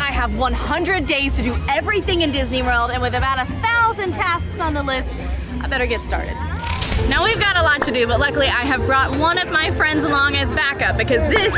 I have 100 days to do everything in Disney World, and with about 1,000 tasks on the list, I better get started. Now we've got a lot to do, but luckily I have brought one of my friends along as backup because this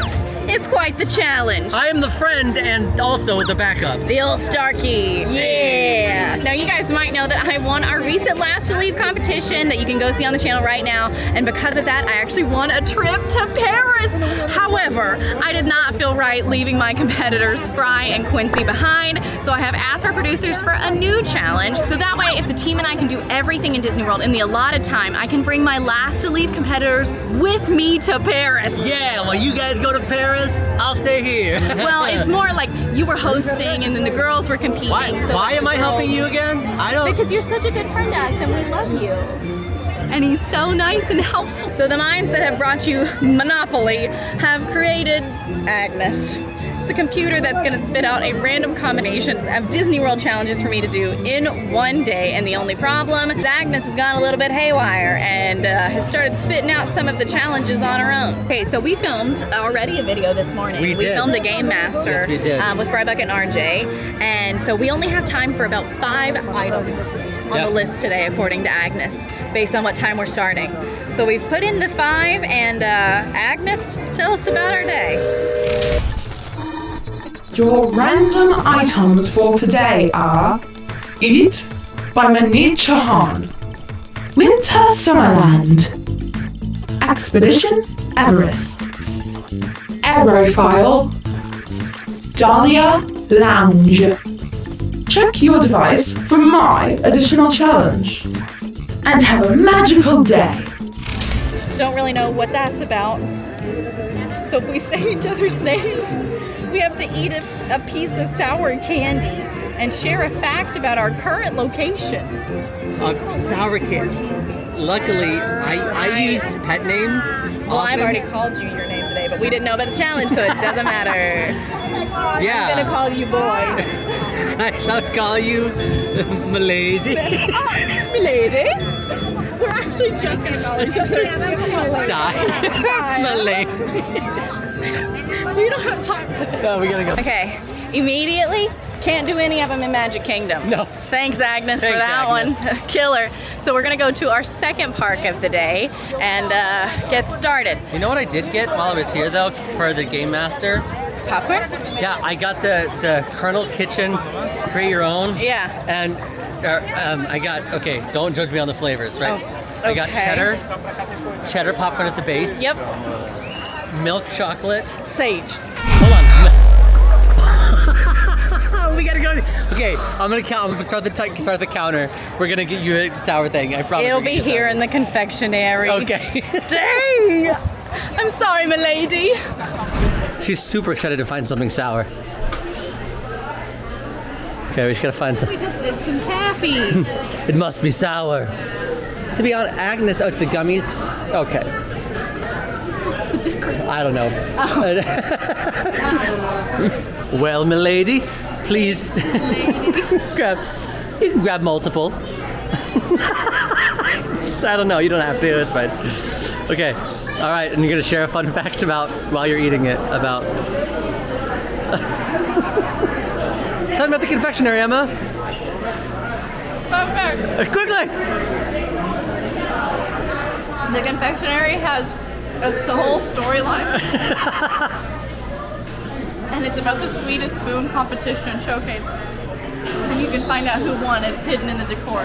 is quite the challenge. I am the friend and also the backup. The old Starkey, yeah. Now you guys might know that I won our recent Last to Leave competition that you can go see on the channel right now, and because of that I actually won a trip to Paris. However, I did not feel right leaving my competitors Fry and Quincy behind, so I have asked our producers for a new challenge, so that way if the team and I can do everything in Disney World in the allotted time, I can bring my Last to Leave competitors with me to Paris. Yeah, while you guys go to Paris, I'll stay here. Well, it's more like you were hosting and then the girls were competing. Why am I helping you again? I don't. Because you're such a good friend to us and we love you. And he's so nice and helpful. So the minds that have brought you Monopoly have created Agnes. It's a computer that's gonna spit out a random combination of Disney World challenges for me to do in one day. And the only problem is Agnes has gone a little bit haywire and has started spitting out some of the challenges on her own. Okay, so we filmed already a video this morning. We did. Filmed a Game Master. Yes, we did. With Fry Bucket and RJ. And so we only have time for about 5 items on the list today, according to Agnes, based on what time we're starting. So we've put in the 5, and Agnes, tell us about our day. Your random items for today are Eat by Manit Chauhan, Winter Summerland, Expedition Everest, Aerophile, Dahlia Lounge. Check your device for my additional challenge and have a magical day. Don't really know what that's about. So if we say each other's names, we have to eat a piece of sour candy and share a fact about our current location. Sour candy. Luckily, I use pet names. Well, I've already called you your name today, but we didn't know about the challenge, so it doesn't matter. Yeah. I'm gonna call you boy. I shall call you Milady. Milady? We're actually just gonna call each other Sigh. Milady. We don't have time for this. No, we gotta go. Okay, immediately, can't do any of them in Magic Kingdom. No. Thanks, Agnes, for that Agnes. one. Killer. So we're gonna go to our second park of the day and get started. You know what I did get while I was here though, for the Game Master? Popcorn? Yeah, I got the Colonel Kitchen, create your own. Yeah. And I got, okay, don't judge me on the flavors, right? Oh, I got okay. cheddar popcorn as the base. Yep. Milk chocolate. Sage. Hold on. We gotta go. Okay, I'm gonna start the counter. We're gonna get you a sour thing. I promise. It'll be here in the confectionery. Okay. Dang! I'm sorry, milady. She's super excited to find something sour. Okay, we just gotta find some. We just did some taffy. It must be sour. To be honest, Agnes, oh, it's the gummies. Okay. What's the difference? I don't know. Oh. Well, milady, please grab. You can grab multiple. I don't know. You don't have to. It's fine. Okay. All right. And you're gonna share a fun fact about while you're eating it about. Tell me about the confectionery, Emma. Fun fact. Quickly. The confectionery has a whole storyline. And it's about the Sweetest Spoon competition showcase. And you can find out who won. It's hidden in the decor.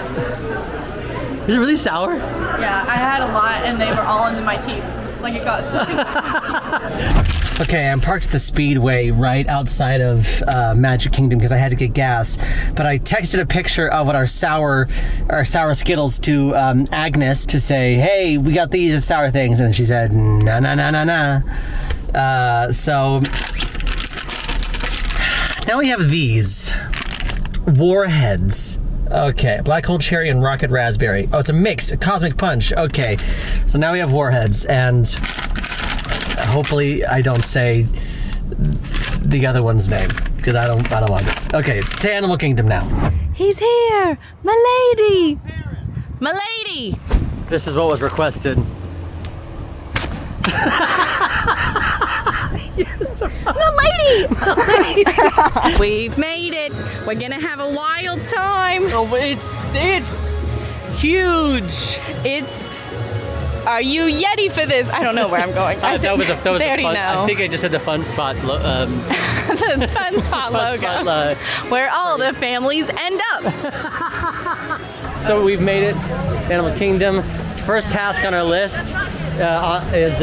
Is it really sour? Yeah, I had a lot and they were all into my teeth. Like it got stuck in my teeth. Okay, I'm parked at the Speedway right outside of Magic Kingdom because I had to get gas. But I texted a picture of what our sour Skittles to Agnes to say, hey, we got these as sour things. And she said, nah, nah, nah, nah, nah. So now we have these Warheads. Okay, Black Hole Cherry and Rocket Raspberry. Oh, it's a mix, a Cosmic Punch. Okay, so now we have Warheads, and hopefully I don't say the other one's name because I don't want this. Okay, to Animal Kingdom now. He's here, milady. Milady. This is what was requested. Yes. Milady! We've made it. We're gonna have a wild time. Oh, it's huge. Are you Yeti for this? I don't know where I'm going. That was they already fun. know. I think I just said the fun spot. The fun spot logo, where all the families end up. So we've made it, Animal Kingdom. First task on our list is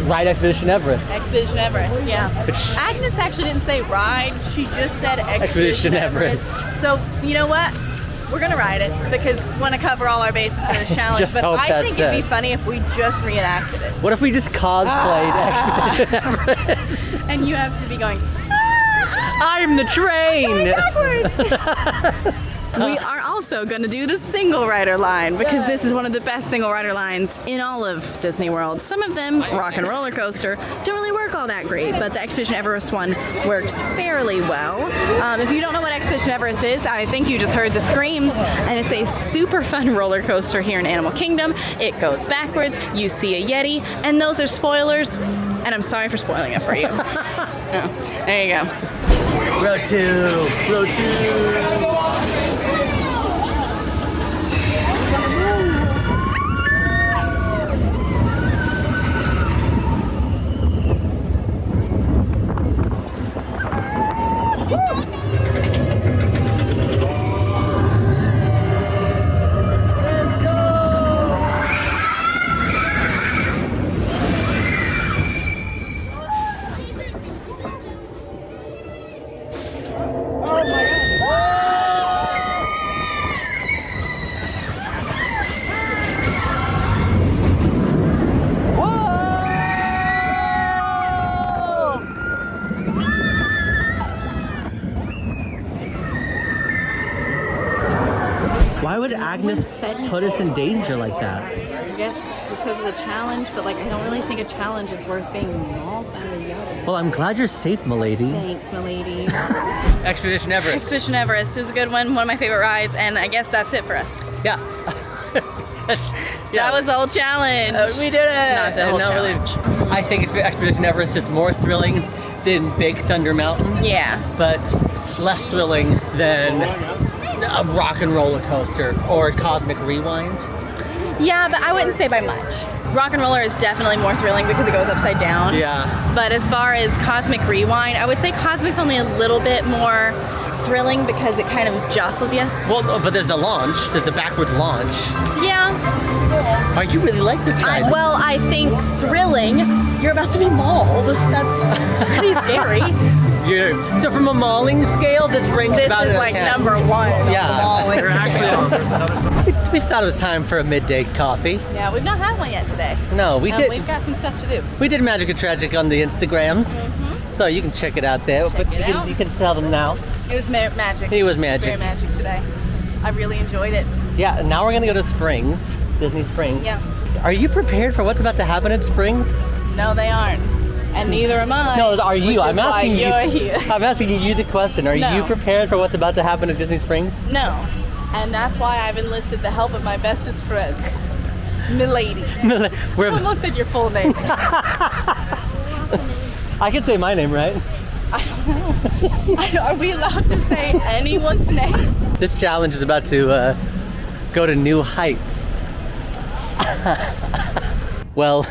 ride Expedition Everest. Expedition Everest, yeah. Agnes actually didn't say ride, she just said Expedition Everest. So, you know what? We're gonna ride it because we want to cover all our bases for this challenge. Just but hope I think that's it'd be funny if we just reenacted it. What if we just cosplayed Expedition Everest? And you have to be going, I'm the train! backwards! We are also going to do the single rider line because this is one of the best single rider lines in all of Disney World. Some of them, Rock and Roller Coaster, don't really work all that great, but the Expedition Everest one works fairly well. If you don't know what Expedition Everest is, I think you just heard the screams, and it's a super fun roller coaster here in Animal Kingdom. It goes backwards, you see a Yeti, and those are spoilers, and I'm sorry for spoiling it for you. Oh, there you go. Row 2, row 2. Why would Agnes put us in danger like that? I guess it's because of the challenge, but like I don't really think a challenge is worth being mauled by a Yeti. Well, I'm glad you're safe, milady. Thanks, milady. Expedition Everest. Expedition Everest is a good one of my favorite rides, and I guess that's it for us. Yeah. That was the whole challenge. We did it! It's not the whole challenge. Really, I think Expedition Everest is more thrilling than Big Thunder Mountain. Yeah. But less thrilling than a rock and roller coaster or Cosmic Rewind. Yeah, but I wouldn't say by much. Rock and Roller is definitely more thrilling because it goes upside down. Yeah. But as far as Cosmic Rewind, I would say Cosmic's only a little bit more thrilling because it kind of jostles you. Well, but there's the launch. There's the backwards launch. Yeah. Oh, you really like this ride? I think thrilling. You're about to be mauled. That's pretty scary. So from a mauling scale, this ranks about This is like number one. Yeah. Mauling scale. We thought it was time for a midday coffee. Yeah, we've not had one yet today. No, we did. We've got some stuff to do. We did Magic and Tragic on the Instagrams, so you can check it out there. But you can tell them now. It was magic. It was magic. Very magic today. I really enjoyed it. Yeah, and now we're gonna go to Springs, Disney Springs. Yeah. Are you prepared for what's about to happen at Springs? No, they aren't. And neither am I. No, are you? I'm asking you. You're here. I'm asking you the question. Are you prepared for what's about to happen at Disney Springs? No. And that's why I've enlisted the help of my bestest friend, Milady. I almost said your full name. I can say my name, right? I don't know. Are we allowed to say anyone's name? This challenge is about to go to new heights. Well,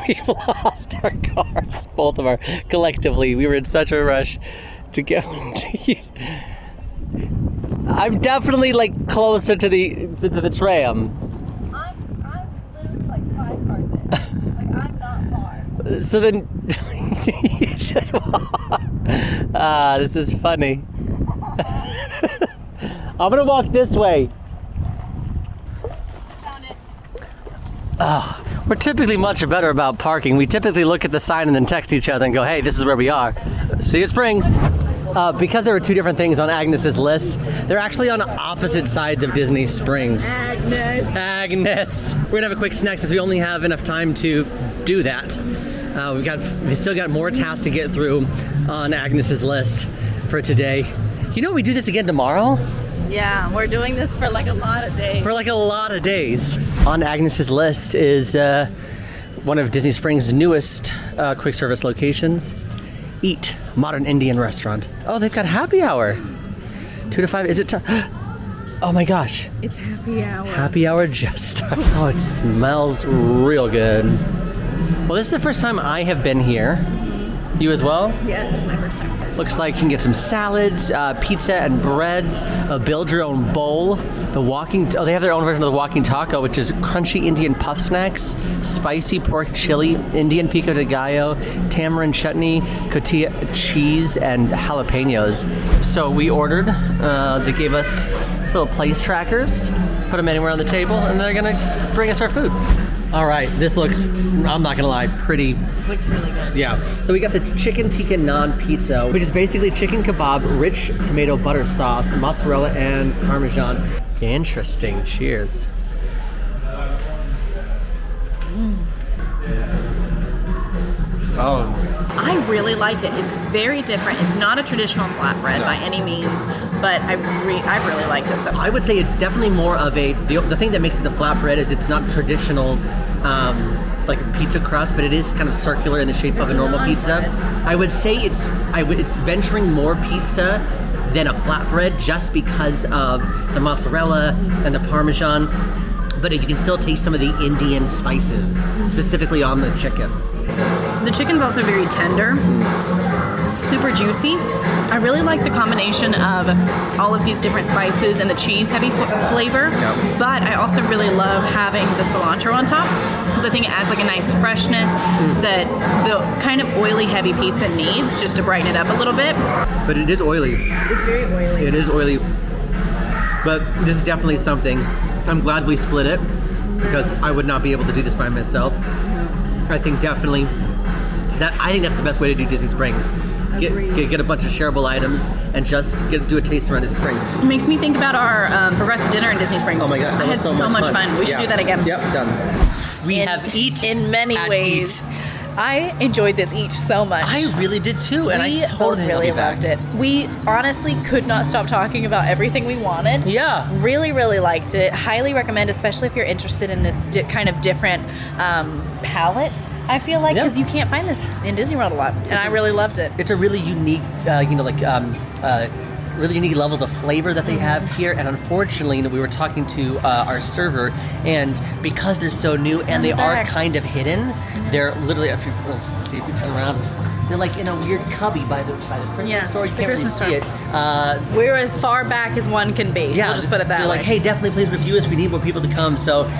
we've lost our cars, both of our, collectively. We were in such a rush to go to I'm definitely like closer to the tram. I'm literally like 5 cars in. Like I'm not far. So then you should walk. This is funny. I'm gonna walk this way. Found it. We're typically much better about parking. We typically look at the sign and then text each other and go, hey, this is where we are. See you at Springs. Because there were 2 different things on Agnes's list, they're actually on opposite sides of Disney Springs. Agnes. We're gonna have a quick snack since we only have enough time to do that. We've still got more tasks to get through on Agnes's list for today. You know, we do this again tomorrow? Yeah, we're doing this for like a lot of days. For like a lot of days. On Agnes's list is one of Disney Springs' newest quick service locations. Eat, modern Indian restaurant. Oh, they've got happy hour. 2 to 5, is it? Oh my gosh. It's happy hour. Happy hour just started. Oh, it smells real good. Well, this is the first time I have been here. You as well? Yes, my first time. Looks like you can get some salads, pizza and breads, build your own bowl. They have their own version of the walking taco, which is crunchy Indian puff snacks, spicy pork chili, Indian pico de gallo, tamarind chutney, cotija cheese, and jalapenos. So we ordered, they gave us little place trackers, put them anywhere on the table, and they're gonna bring us our food. All right, this looks, I'm not gonna lie, pretty. This looks really good. Yeah. So we got the chicken tikka naan pizza, which is basically chicken kebab, rich tomato butter sauce, mozzarella, and parmesan. Interesting. Cheers. Oh. I really like it. It's very different. It's not a traditional flatbread by any means, but I really liked it so far. I would say it's definitely more of the thing that makes it the flatbread is it's not traditional like pizza crust, but it is kind of circular in the shape of a normal pizza. I would say it's venturing more pizza than a flatbread just because of the mozzarella and the parmesan, but you can still taste some of the Indian spices, specifically on the chicken. The chicken's also very tender, super juicy. I really like the combination of all of these different spices and the cheese heavy flavor, but I also really love having the cilantro on top because I think it adds like a nice freshness that the kind of oily heavy pizza needs just to brighten it up a little bit. But it is oily. It's very oily. It is oily, but this is definitely something. I'm glad we split it because I would not be able to do this by myself. I think definitely I think that's the best way to do Disney Springs. Get a bunch of shareable items and just do a taste around Disney Springs. It makes me think about our progressive dinner in Disney Springs. Oh my gosh, that was so much fun. We should do that again. Yep, done. We have eat in many ways. Eat. I enjoyed this each so much. I really did too, and I totally really loved it. We honestly could not stop talking about everything we wanted. Yeah. Really, really liked it. Highly recommend, especially if you're interested in this kind of different palette. I feel like because you can't find this in Disney World a lot, and I really loved it. It's a really unique, really unique levels of flavor that they have here, and unfortunately, we were talking to our server, and because they're so new and they are kind of hidden, they're literally. Let's see if you turn around. They're like in a weird cubby by the Christmas store. You can't really see it. We're as far back as one can be. Yeah, we'll just put it that way. They're like, hey, definitely please review us. We need more people to come.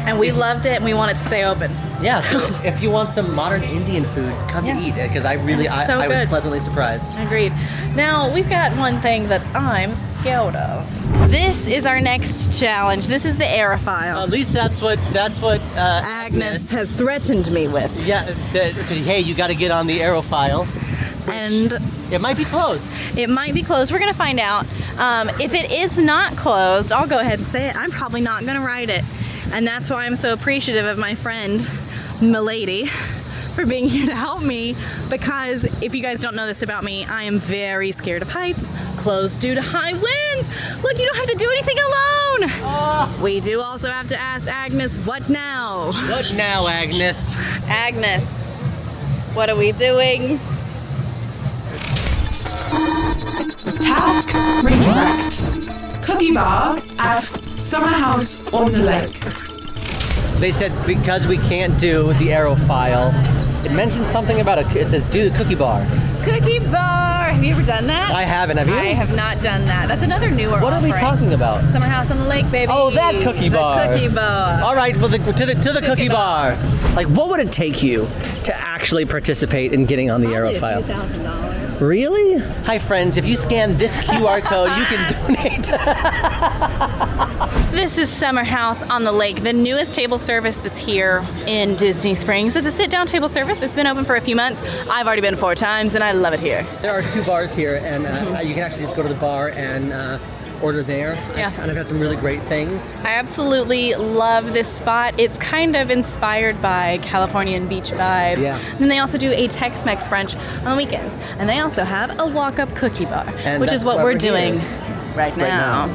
And we loved it, and we want it to stay open. Yeah, so if you want some modern Indian food, come to eat it because I was pleasantly surprised. Agreed. Now we've got one thing that I'm scared of. This is our next challenge. This is the aerophile. At least that's what Agnes has threatened me with. Yeah, said hey, you got to get on the aerophile. And it might be closed. It might be closed. We're gonna find out. If it is not closed, I'll go ahead and say it. I'm probably not gonna ride it. And that's why I'm so appreciative of my friend, Milady, for being here to help me, because if you guys don't know this about me, I am very scared of heights, closed due to high winds. Look, you don't have to do anything alone. We do also have to ask Agnes, what now? What now, Agnes? Agnes, what are we doing? Task redirect. Cookie bar at Summer House on the Lake. They said because we can't do the aerophile, it mentions something about it says do the cookie bar. Cookie bar! Have you ever done that? I haven't. Have you? I have not done that. That's another newer What are we talking about? Summer House on the Lake, baby. Oh, that cookie bar. The cookie bar. All right, well, to the cookie bar. Like, what would it take you to actually participate in getting on the aerophile? $1,000. Really? Hi, friends. If you scan this QR code, you can donate. This is Summer House on the Lake, the newest table service that's here in Disney Springs. It's a sit-down table service. It's been open for a few months. I've already been 4 times, and I love it here. There are 2 bars here, and you can actually just go to the bar and order there. Yeah. And I've had some really great things. I absolutely love this spot. It's kind of inspired by Californian beach vibes. Yeah. Then they also do a Tex-Mex brunch on the weekends. And they also have a walk-up cookie bar, And which is what we're doing right now.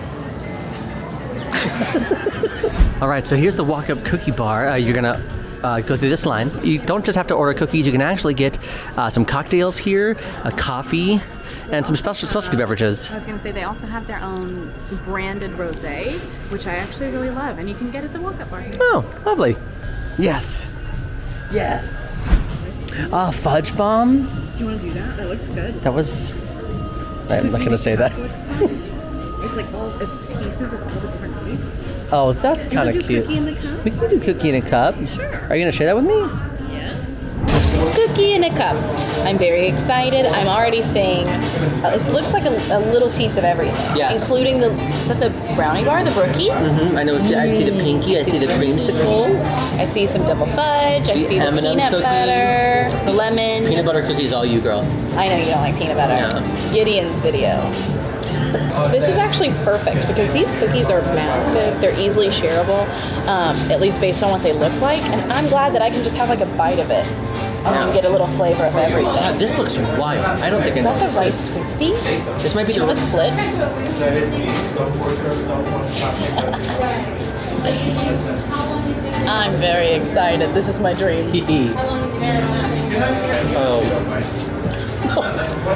All right, so here's the walk-up cookie bar. You're gonna go through this line. You don't just have to order cookies. You can actually get some cocktails here, a coffee, and some specialty beverages. I was going to say they also have their own branded rosé, which I actually really love, and you can get at the walk-up bar. Oh, lovely. Yes. Yes. Fudge bomb. Do you want to do that? That looks good. That was... I'm not going to say that. It's like it's pieces of all the different cookies. Oh, that's kind of cute. Cookie in the cup? We can do cookie in a cup. Sure. Are you going to share that with me? Yes. Cookie in a cup. I'm very excited. I'm already seeing, it looks like a little piece of everything. Yes. Including is that the brownie bar, the brookies? Mm-hmm. I know. I see the pinky. I see the creamsicle. I see some double fudge. I see the M&M peanut cookies. butter, the lemon. Peanut butter cookies, all you, girl. I know you don't like peanut butter. Yeah. Gideon's video. This is actually perfect because these cookies are massive. They're easily shareable, at least based on what they look like. And I'm glad that I can just have like a bite of it and get a little flavor of everything. This looks wild. I don't think I know. Is that the Rice Krispie? This might be Do you want to split? I'm very excited. This is my dream.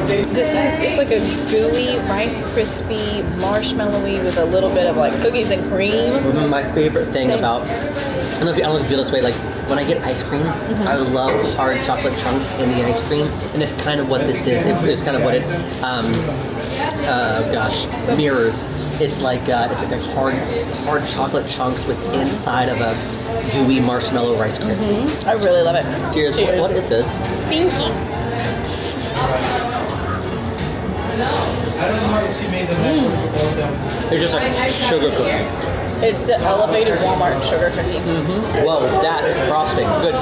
It's like a gooey Rice Krispie marshmallowy with a little bit of like cookies and cream. My favorite thing about, I don't know if you feel this way, like when I get ice cream, I love hard chocolate chunks in the ice cream, and it's kind of what this is. It's kind of what it, mirrors. It's like hard chocolate chunks with inside of a gooey marshmallow Rice Krispie. I really love it. Cheers. What is this? Pinky. It's just like sugar cookie. It's the elevated Walmart sugar cookie. Whoa, that frosting. Good.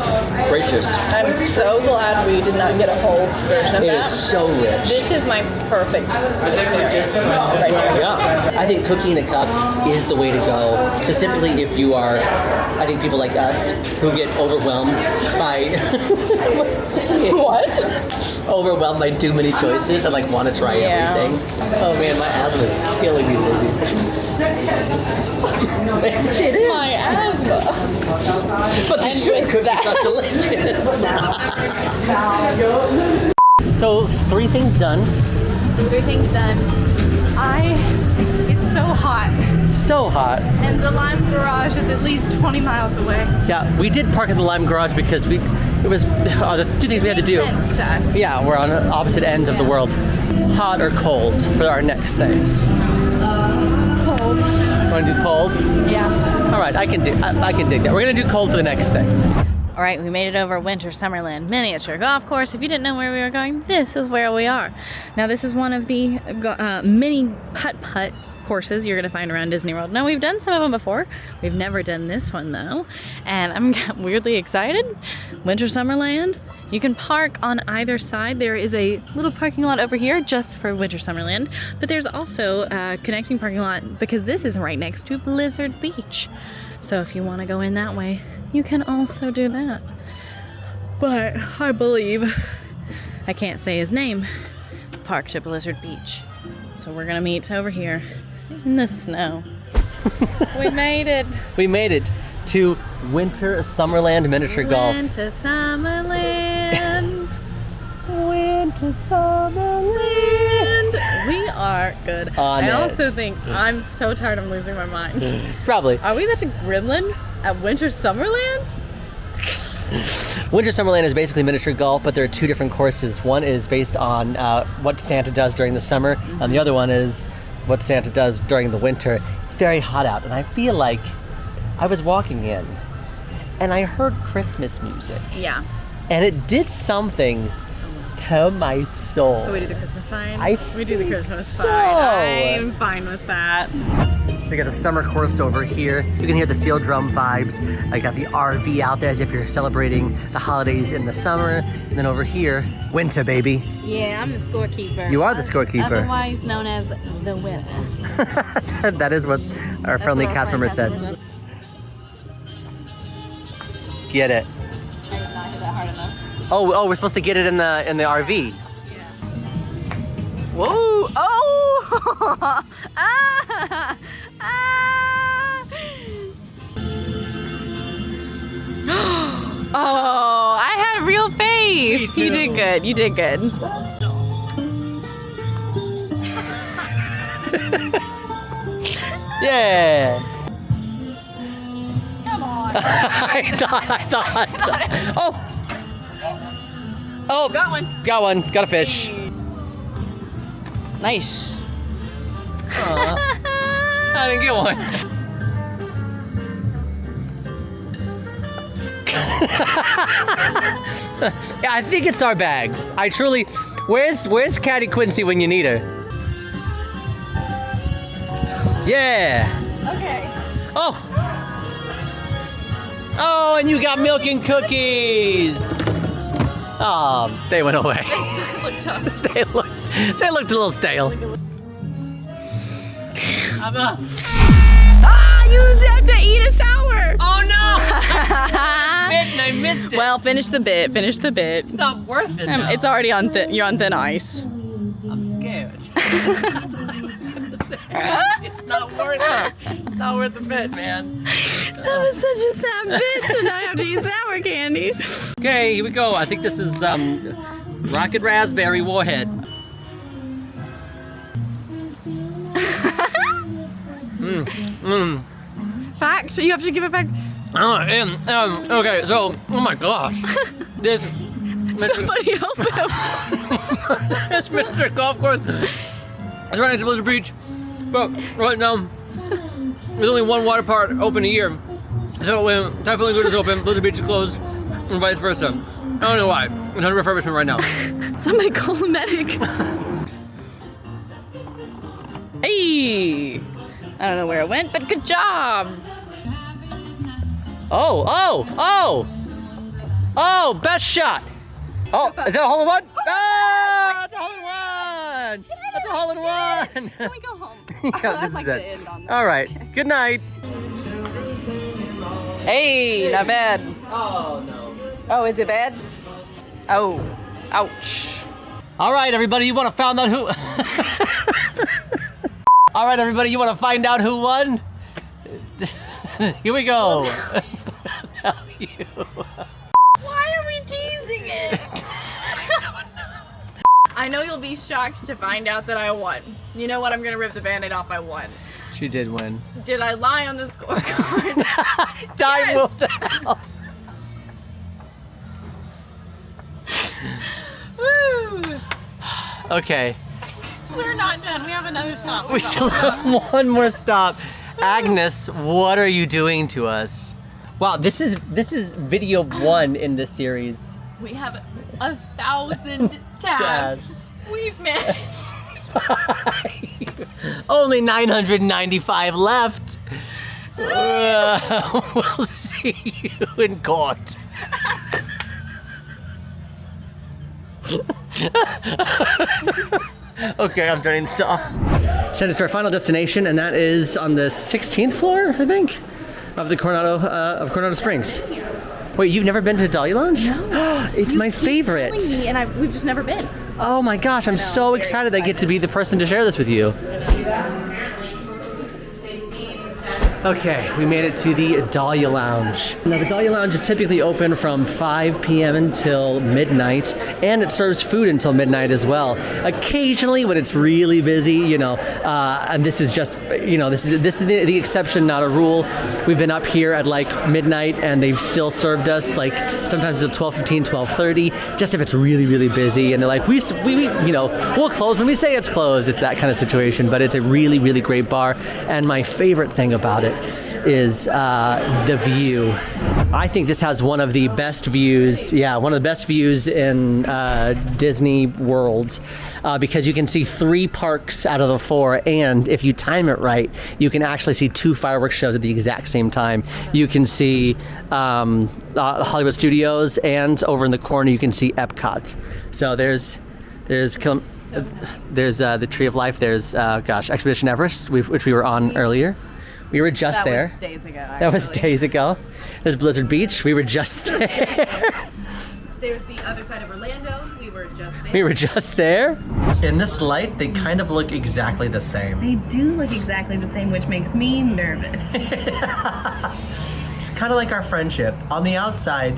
Gracious. I'm so glad we did not get a whole version of It that. is so rich. This is my perfect experience right now. Yeah. I think cookie in a cup is the way to go, specifically if you are, I think people like us who get overwhelmed by What? overwhelmed by too many choices and like want to try everything. Oh man, my asthma is killing me, Lizzie. It is. My asthma. But the And sugar with cookies that- are delicious. So 3 things done. 3 things done. It's so hot. So hot. And the Lime Garage is at least 20 miles away. Yeah, we did park in the Lime Garage because it was the 2 things we had to do. Makes sense to us. Yeah, we're on opposite ends of the world. Hot or cold for our next thing? Cold. Want to do cold? Yeah. All right, I can dig that. We're gonna do cold for the next thing. All right, we made it over Winter Summerland Miniature Golf Course. If you didn't know where we were going, this is where we are. Now, this is one of the mini putt-putt courses you're gonna find around Disney World. Now, we've done some of them before. We've never done this one though, and I'm weirdly excited. Winter Summerland. You can park on either side. There is a little parking lot over here just for Winter Summerland, but there's also a connecting parking lot because this is right next to Blizzard Beach. So if you want to go in that way, you can also do that. But I believe, I can't say his name, parked at Blizzard Beach. So we're gonna meet over here in the snow. We made it. We made it to Winter Summerland Miniature Golf. Winter Summerland. Winter Summerland. We are good. On I it. also think I'm so tired I'm losing my mind. Probably. Are we about to gremlin at Winter Summerland? Winter Summerland is basically miniature golf, but there are 2 different courses. One is based on what Santa does during the summer, and the other one is what Santa does during the winter. It's very hot out, and I feel like I was walking in, and I heard Christmas music, Yeah. and it did something to my soul. So we do the Christmas sign? We do the think Christmas so. sign. I'm fine with that. We got the summer course over here. You can hear the steel drum vibes. I got the RV out there as if you're celebrating the holidays in the summer. And then over here, winter, baby. Yeah, I'm the scorekeeper. You are the scorekeeper. Otherwise known as the winner. That is what our friendly That's what cast member said. members Get it. I did not hit that hard enough. Oh, we're supposed to get it in the RV. Yeah. Whoa! Oh! ah! Ah! Oh, I had real faith. Me You did too. good. You did good. Yeah. Come on. I thought. Oh. Oh, Got one. got one. Got a fish. Nice. Aw, I didn't get one. Yeah, I think it's our bags. I truly. Where's Caddy Quincy when you need her? Yeah. Okay. Oh. Oh, and you got milk and cookies. Oh, they went away. Look tough. They looked a little stale. Ah, you have to eat a sour. Oh no! Bit and I missed it. Well, finish the bit. Finish the bit. It's not worth it. Now. It's already on thin. You're on thin ice. I'm scared. That's all I was gonna say. It's not worth it. It's not worth the bit, man. That was such a sad bit to not have to eat sour candy. Okay, here we go. I think this is Rocket Raspberry Warhead. Fact. You have to give it back. Okay, so, oh my gosh. This Somebody help him. this Mr. Golf Course is right next to Blizzard Beach. But right now, there's only one water park open a year. So when Typhoon Lagoon is open, Blizzard Beach is closed, and vice versa. I don't know why. It's under refurbishment right now. Somebody call a medic. Hey. I don't know where it went, but good job. Oh, best shot. Oh, is that a hole in one? Ah, that's a hole in one. That's a hole in one. Can we go home? Yeah, this is it. All right. Good night. Hey, not bad. Oh, no. Oh, is it bad? Oh, ouch. All right, everybody, you want to find out who... All right, everybody, you want to find out who won? Here we go. I'll tell you. Why are we teasing it? I know you'll be shocked to find out that I won. You know what? I'm gonna rip the band-aid off. I won. She did win. Did I lie on the scorecard? Time Yes. will tell. Woo! Okay. We're not done. We have another stop. We still have one more stop. Agnes, what are you doing to us? Wow, this is video 1 in this series. We have 1,000 tasks. We've managed. Only 995 left. We'll see you in court. Okay, I'm turning this off. Send us to our final destination, and that is on the 16th floor, I think, of the Coronado Springs. Wait, you've never been to Dahlia Lounge? No. It's my favorite. Telling me, and we've just never been. Oh my gosh, I'm so excited I get to be the person to share this with you. Okay, we made it to the Dahlia Lounge. Now, the Dahlia Lounge is typically open from 5 p.m. until midnight, and it serves food until midnight as well. Occasionally, when it's really busy, you know, and this is just, you know, this is the exception, not a rule. We've been up here at like midnight, and they've still served us like sometimes at 12:15, 12:30, just if it's really, really busy. And they're like, we you know, we'll close when we say it's closed. It's that kind of situation, but it's a really, really great bar. And my favorite thing about it is the view. I think this has one of the best views, one of the best views in Disney World, because you can see 3 parks out of the 4, and if you time it right, you can actually see 2 fireworks shows at the exact same time. You can see Hollywood Studios, and over in the corner you can see Epcot. So there's the Tree of Life. There's Expedition Everest, which we were on earlier. We were just there. That was days ago. That was days ago. There's Blizzard Beach. We were just there. There's the other side of Orlando. We were just there. We were just there. In this light, they kind of look exactly the same. They do look exactly the same, which makes me nervous. It's kind of like our friendship. On the outside,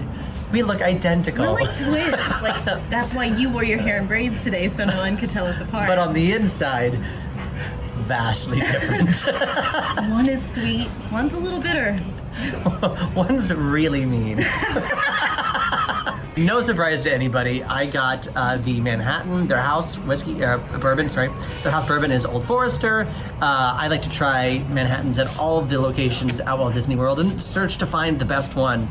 We look identical. We're like twins. Like, that's why you wore your hair in braids today, so no one could tell us apart. But on the inside, vastly different. One is sweet, one's a little bitter. One's really mean. No surprise to anybody, I got the Manhattan, their house bourbon, sorry. Their house bourbon is Old Forester. I like to try Manhattans at all of the locations at Walt Disney World and search to find the best one.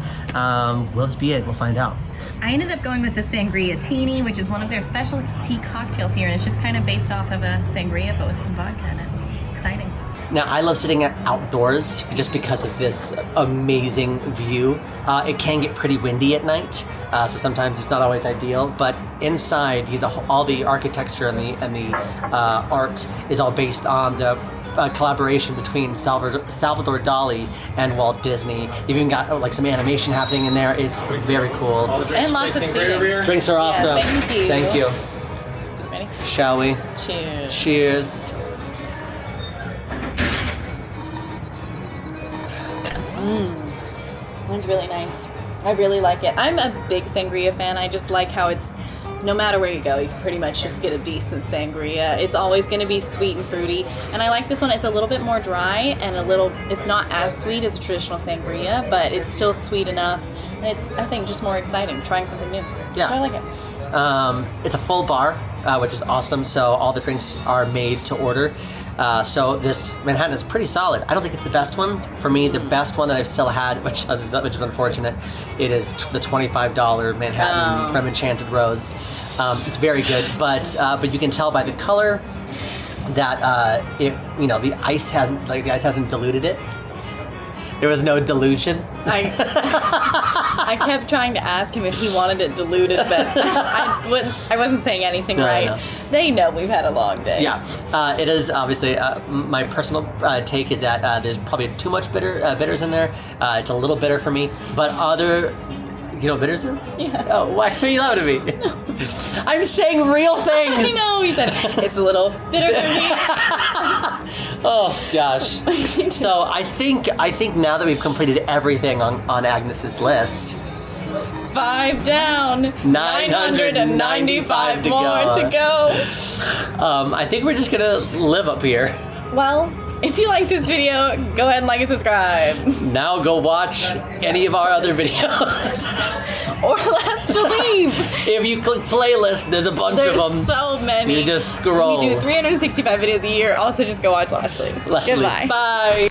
Will this be it? We'll find out. I ended up going with the Sangria Teeny, which is one of their specialty cocktails here, and it's just kind of based off of a sangria, but with some vodka in it. Exciting. Now, I love sitting outdoors just because of this amazing view. It can get pretty windy at night, so sometimes it's not always ideal. But inside, all the architecture and the art is all based on the collaboration between Salvador Dali and Walt Disney. You've even got like some animation happening in there. It's very cool. And lots of seating. Drinks are awesome. Yeah, thank you. Thank you. Ready? Shall we? Cheers. Cheers. Mine's really nice. I really like it. I'm a big sangria fan. I just like how it's, no matter where you go, you can pretty much just get a decent sangria. It's always going to be sweet and fruity. And I like this one. It's a little bit more dry and it's not as sweet as a traditional sangria, but it's still sweet enough. And it's, I think, just more exciting, trying something new. Yeah. So I like it. It's a full bar, which is awesome. So all the drinks are made to order. So this Manhattan is pretty solid. I don't think it's the best one. For me, the best one that I've still had, which is unfortunate, it is the $25 Manhattan from Enchanted Rose. It's very good, but you can tell by the color that the ice hasn't diluted it. There was no dilution. I kept trying to ask him if he wanted it diluted, but I wasn't saying anything right. No. They know we've had a long day. Yeah, it is obviously. My personal take is that there's probably too much bitters in there. It's a little bitter for me, but you know what bitters is? Yeah. Oh, why are you laughing at me? I'm saying real things. I know, he said it's a little bitter for me. Oh gosh. So I think now that we've completed everything on Agnes's list, 5 down, 995 to more to go. I think we're just gonna live up here. Well, if you like this video, go ahead and like and subscribe. Now go watch any of our other videos. Or Last to Leave. If you click playlist, there's a bunch of them. There's so many. You just scroll. We do 365 videos a year. Also, just go watch Last to Leave. Goodbye. Bye.